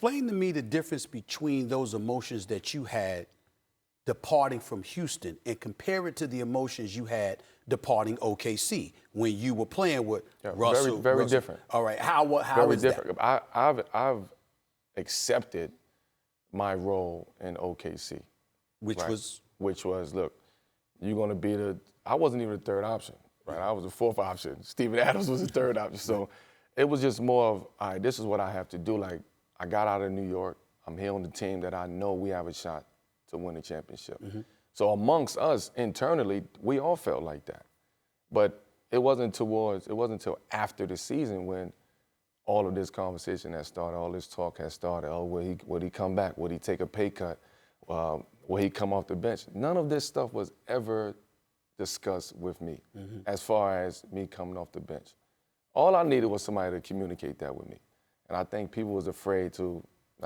Explain to me the difference between those emotions that you had departing from Houston and compare it to the emotions you had departing OKC when you were playing with Russell. Very different. All right, how very is different. that? I've accepted my role in OKC. Which was, look, you're going to be I wasn't even the third option, right? I was the fourth option. Steven Adams was the third option. So it was just more of, all right, this is what I have to do. Like, I got out of New York. I'm here on the team that I know we have a shot to win the championship. So amongst us internally, we all felt like that. But it wasn't until after the season when all of this conversation had started, all this talk had started. Oh, would he come back? Would he take a pay cut? Will he come off the bench? None of this stuff was ever discussed with me as far as me coming off the bench. All I needed was somebody to communicate that with me. And I think people was afraid to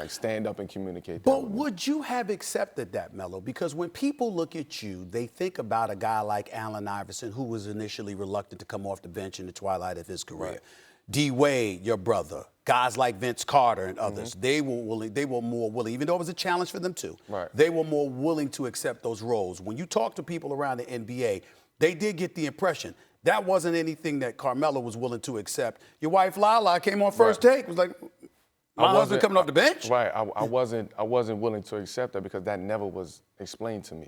stand up and communicate that. But would you have accepted that, Melo? Because when people look at you, they think about a guy like Allen Iverson, who was initially reluctant to come off the bench in the twilight of his career. Right. D. Wade, your brother, guys like Vince Carter and others, they were more willing, even though it was a challenge for them too. Right. They were more willing to accept those roles. When you talk to people around the NBA, they did get the impression that wasn't anything that Carmelo was willing to accept. Your wife Lala came on First Take, was like, my husband coming off the bench? Right, I wasn't willing to accept that because that never was explained to me.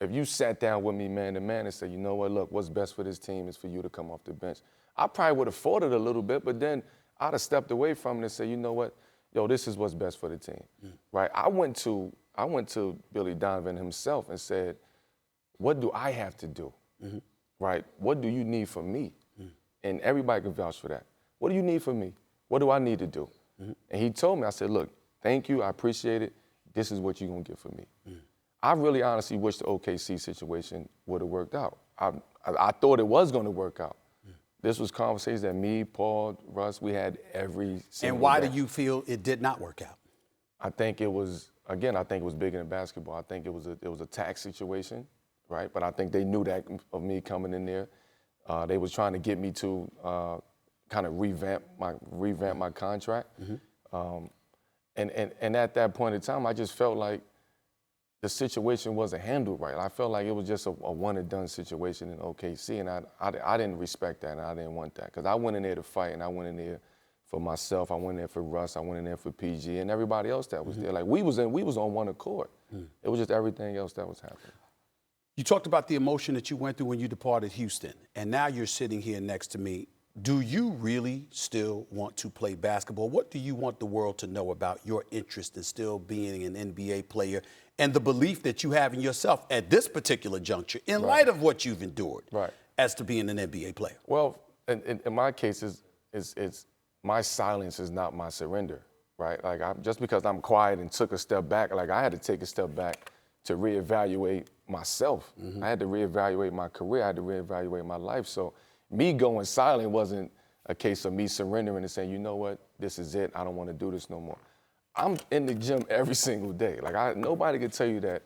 If you sat down with me man to man and said, you know what, look, what's best for this team is for you to come off the bench. I probably would have fought it a little bit, but then I'd have stepped away from it and said, you know what, yo, this is what's best for the team, right? I went to Billy Donovan himself and said, what do I have to do, right? What do you need from me? And everybody can vouch for that. What do you need from me? What do I need to do? And he told me, I said, look, thank you, I appreciate it. This is what you're gonna get from me. I really honestly wish the OKC situation would have worked out. I thought it was gonna work out. This was conversations that me, Paul, Russ, we had every single day. And why do you feel it did not work out? I think it was bigger than basketball. I think it was a tax situation, right? But I think they knew that of me coming in there. They was trying to get me to kind of revamp my contract. And at that point in time, I just felt like the situation wasn't handled right. I felt like it was just a one-and-done situation in OKC, and I didn't respect that, and I didn't want that, because I went in there to fight, and I went in there for myself, I went in there for Russ, I went in there for PG, and everybody else that was there. Like, we was on one accord. It was just everything else that was happening. You talked about the emotion that you went through when you departed Houston, and now you're sitting here next to me. Do you really still want to play basketball? What do you want the world to know about your interest in still being an NBA player and the belief that you have in yourself at this particular juncture in light of what you've endured as to being an NBA player? Well, in my case, it's my silence is not my surrender, right? Like, just because I'm quiet and took a step back, like, I had to take a step back to reevaluate myself. I had to reevaluate my career. I had to reevaluate my life. So me going silent wasn't a case of me surrendering and saying, you know what, this is it. I don't want to do this no more. I'm in the gym every single day. Like, nobody can tell you that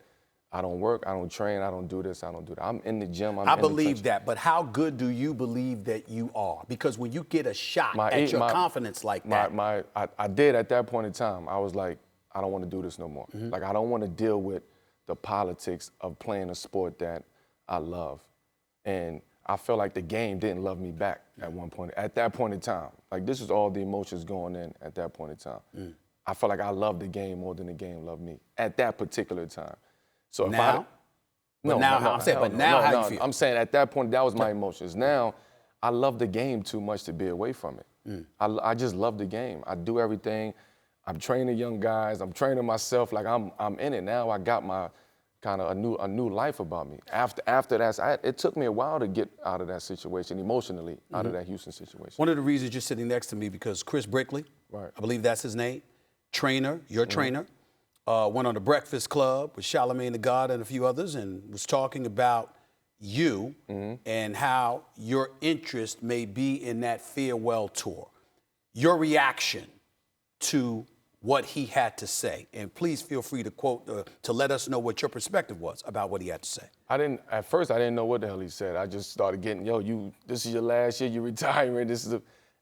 I don't work, I don't train, I don't do this, I don't do that. I'm in the gym. I believe that, but how good do you believe that you are? Because when you get a shot at your confidence like that. I did at that point in time. I was like, I don't want to do this no more. Like, I don't want to deal with the politics of playing a sport that I love. And I felt like the game didn't love me back at one point, at that point in time. Like, this is all the emotions going in at that point in time. I felt like I loved the game more than the game loved me at that particular time. So now? How do you feel? I'm saying at that point, that was my emotions. Now, I love the game too much to be away from it. I just love the game. I do everything. I'm training young guys. I'm training myself. Like, I'm in it now. I got my kind of a new life about me. After that, it took me a while to get out of that situation emotionally, out of that Houston situation. One of the reasons you're sitting next to me, because Chris Brickley, I believe that's his name, trainer, your trainer, went on the Breakfast Club with Charlamagne the God and a few others and was talking about you and how your interest may be in that farewell tour. Your reaction to what he had to say, and please feel free to quote, to let us know what your perspective was about what he had to say. At first I didn't know what the hell he said. I just started getting, yo, this is your last year, you're retiring,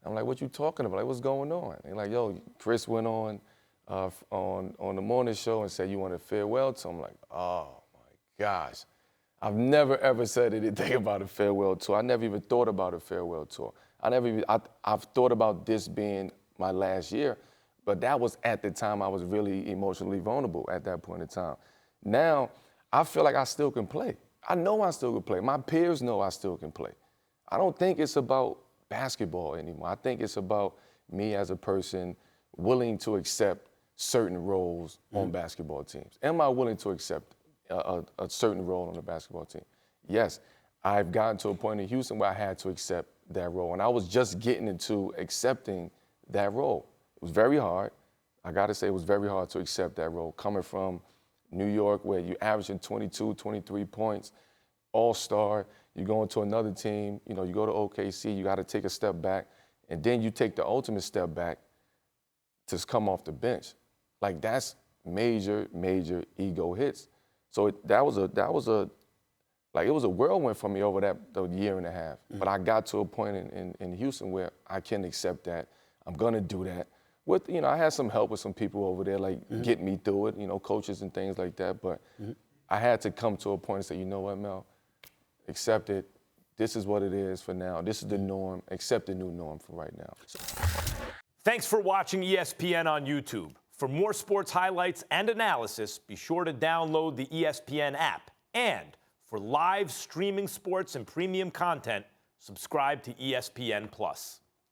I'm like, what you talking about? Like, what's going on? And like, yo, Chris went on on the morning show and said you want a farewell tour. I'm like, oh my gosh. I've never ever said anything about a farewell tour. I never even thought about a farewell tour. I've thought about this being my last year, but that was at the time I was really emotionally vulnerable at that point in time. Now, I feel like I still can play. I know I still can play. My peers know I still can play. I don't think it's about basketball anymore. I think it's about me as a person willing to accept certain roles on basketball teams. Am I willing to accept a certain role on the basketball team? Yes, I've gotten to a point in Houston where I had to accept that role, and I was just getting into accepting that role. It was very hard. I gotta say, it was very hard to accept that role. Coming from New York, where you're averaging 22, 23 points, all-star, you go into another team, you go to OKC, you gotta take a step back, and then you take the ultimate step back to come off the bench. Like, that's major, major ego hits. So it was a whirlwind for me over the year and a half. But I got to a point in Houston where I can accept that. I'm gonna do that. With, I had some help with some people over there, like getting me through it, coaches and things like that. But I had to come to a point and say, you know what, Mel, accept it. This is what it is for now. This is the norm. Accept the new norm for right now. Thanks for watching ESPN on YouTube. For more sports highlights and analysis, be sure to download the ESPN app. And for live streaming sports and premium content, subscribe to ESPN+.